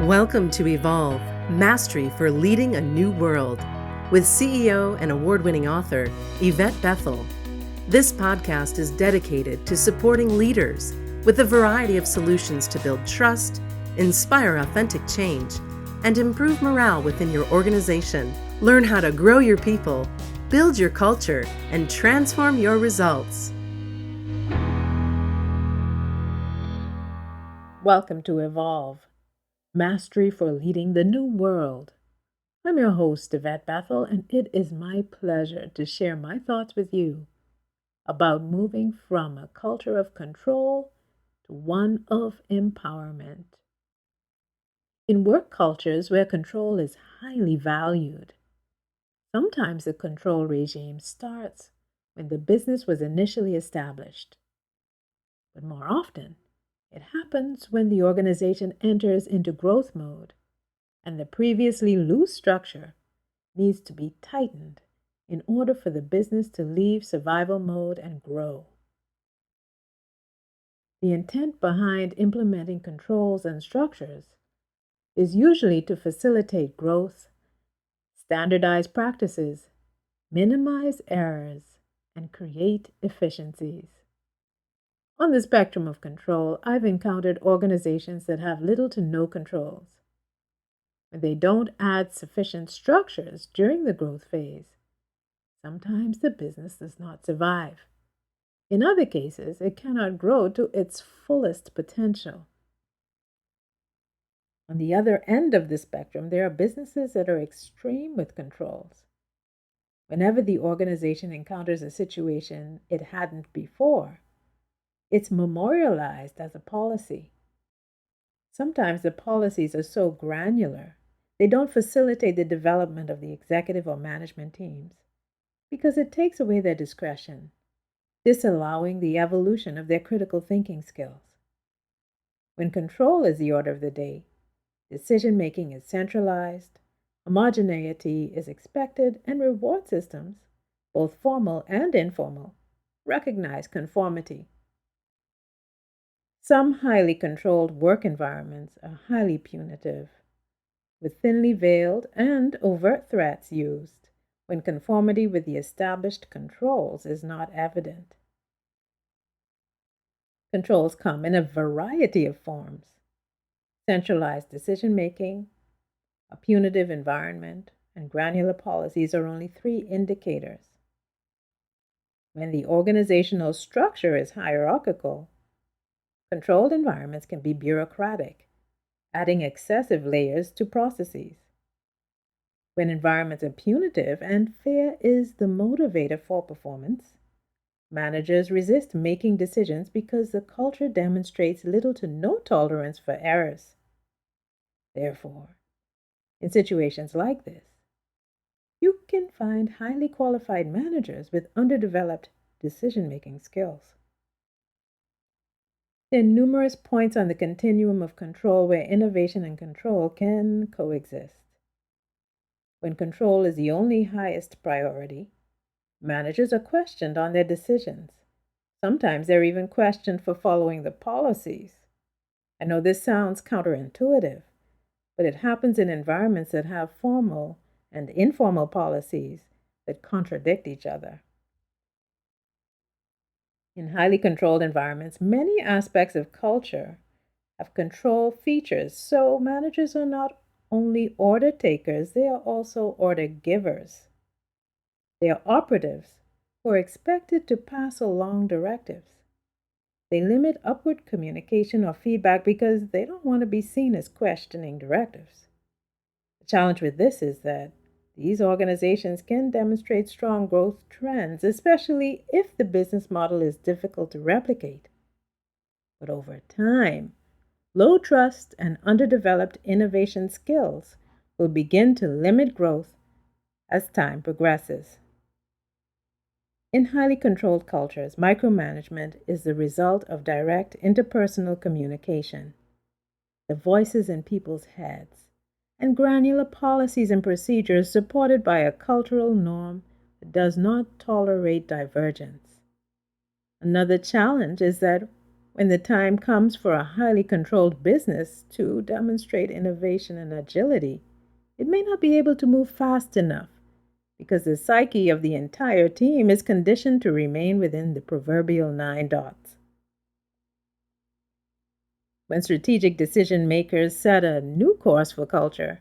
Welcome to Evolve, Mastery for Leading a New World, with CEO and award-winning author Yvette Bethel. This podcast is dedicated to supporting leaders with a variety of solutions to build trust, inspire authentic change, and improve morale within your organization. Learn how to grow your people, build your culture, and transform your results. Welcome to Evolve, Mastery for Leading the New World. I'm your host, Yvette Bethel, and it is my pleasure to share my thoughts with you about moving from a culture of control to one of empowerment. In work cultures where control is highly valued, sometimes the control regime starts when the business was initially established. But more often, it happens when the organization enters into growth mode and the previously loose structure needs to be tightened in order for the business to leave survival mode and grow. The intent behind implementing controls and structures is usually to facilitate growth, standardize practices, minimize errors, and create efficiencies. On the spectrum of control, I've encountered organizations that have little to no controls. When they don't add sufficient structures during the growth phase, sometimes the business does not survive. In other cases, it cannot grow to its fullest potential. On the other end of the spectrum, there are businesses that are extreme with controls. Whenever the organization encounters a situation it hadn't before, it's memorialized as a policy. Sometimes the policies are so granular, they don't facilitate the development of the executive or management teams because it takes away their discretion, disallowing the evolution of their critical thinking skills. When control is the order of the day, decision-making is centralized, homogeneity is expected, and reward systems, both formal and informal, recognize conformity. Some highly controlled work environments are highly punitive, with thinly veiled and overt threats used when conformity with the established controls is not evident. Controls come in a variety of forms: centralized decision-making, a punitive environment, and granular policies are only three indicators. When the organizational structure is hierarchical, controlled environments can be bureaucratic, adding excessive layers to processes. When environments are punitive and fear is the motivator for performance, managers resist making decisions because the culture demonstrates little to no tolerance for errors. Therefore, in situations like this, you can find highly qualified managers with underdeveloped decision-making skills. There are numerous points on the continuum of control where innovation and control can coexist. When control is the only highest priority, managers are questioned on their decisions. Sometimes they're even questioned for following the policies. I know this sounds counterintuitive, but it happens in environments that have formal and informal policies that contradict each other. In highly controlled environments, many aspects of culture have control features, so managers are not only order takers, they are also order givers. They are operatives who are expected to pass along directives. They limit upward communication or feedback because they don't want to be seen as questioning directives. The challenge with this is that these organizations can demonstrate strong growth trends, especially if the business model is difficult to replicate. But over time, low trust and underdeveloped innovation skills will begin to limit growth as time progresses. In highly controlled cultures, micromanagement is the result of direct interpersonal communication. The voices in people's heads, and granular policies and procedures supported by a cultural norm that does not tolerate divergence. Another challenge is that when the time comes for a highly controlled business to demonstrate innovation and agility, it may not be able to move fast enough because the psyche of the entire team is conditioned to remain within the proverbial 9 dots. When strategic decision makers set a new course for culture,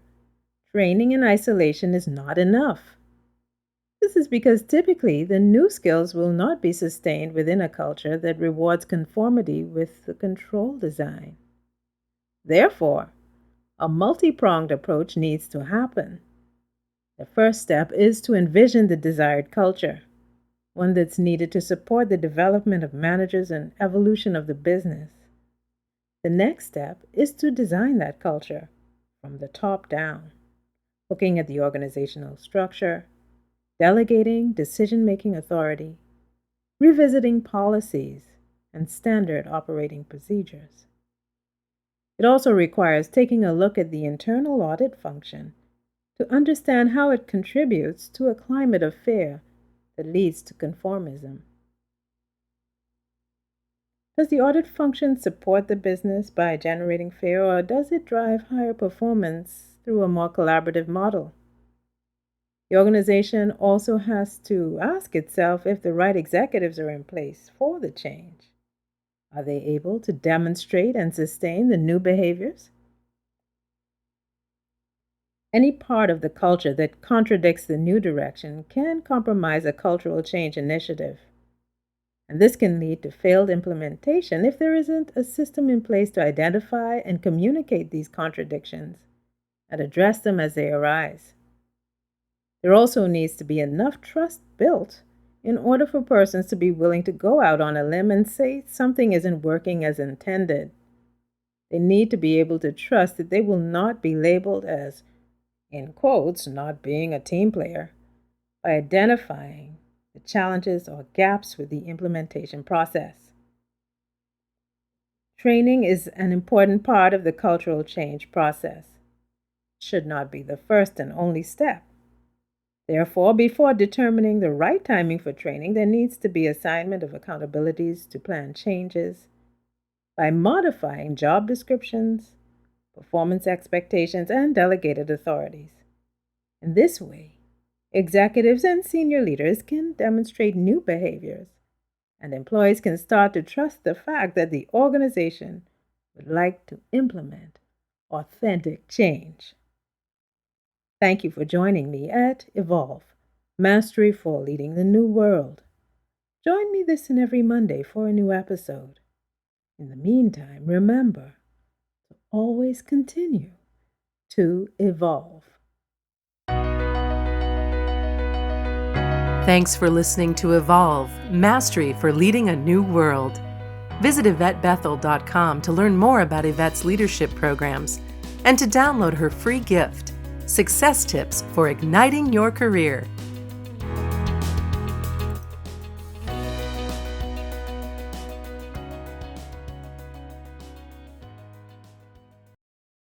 training in isolation is not enough. This is because typically the new skills will not be sustained within a culture that rewards conformity with the control design. Therefore, a multi-pronged approach needs to happen. The first step is to envision the desired culture, one that's needed to support the development of managers and evolution of the business. The next step is to design that culture from the top down, looking at the organizational structure, delegating decision-making authority, revisiting policies, and standard operating procedures. It also requires taking a look at the internal audit function to understand how it contributes to a climate of fear that leads to conformism. Does the audit function support the business by generating fear, or does it drive higher performance through a more collaborative model? The organization also has to ask itself if the right executives are in place for the change. Are they able to demonstrate and sustain the new behaviors? Any part of the culture that contradicts the new direction can compromise a cultural change initiative. And this can lead to failed implementation if there isn't a system in place to identify and communicate these contradictions and address them as they arise. There also needs to be enough trust built in order for persons to be willing to go out on a limb and say something isn't working as intended. They need to be able to trust that they will not be labeled as, in quotes, not being a team player, by identifying the challenges or gaps with the implementation process. Training is an important part of the cultural change process. It should not be the first and only step. Therefore, before determining the right timing for training, there needs to be assignment of accountabilities to plan changes by modifying job descriptions, performance expectations, and delegated authorities. In this way, executives and senior leaders can demonstrate new behaviors, and employees can start to trust the fact that the organization would like to implement authentic change. Thank you for joining me at Evolve, Mastery for Leading the New World. Join me this and every Monday for a new episode. In the meantime, remember to always continue to evolve. Thanks for listening to Evolve, Mastery for Leading a New World. Visit YvetteBethel.com to learn more about Yvette's leadership programs and to download her free gift, Success Tips for Igniting Your Career.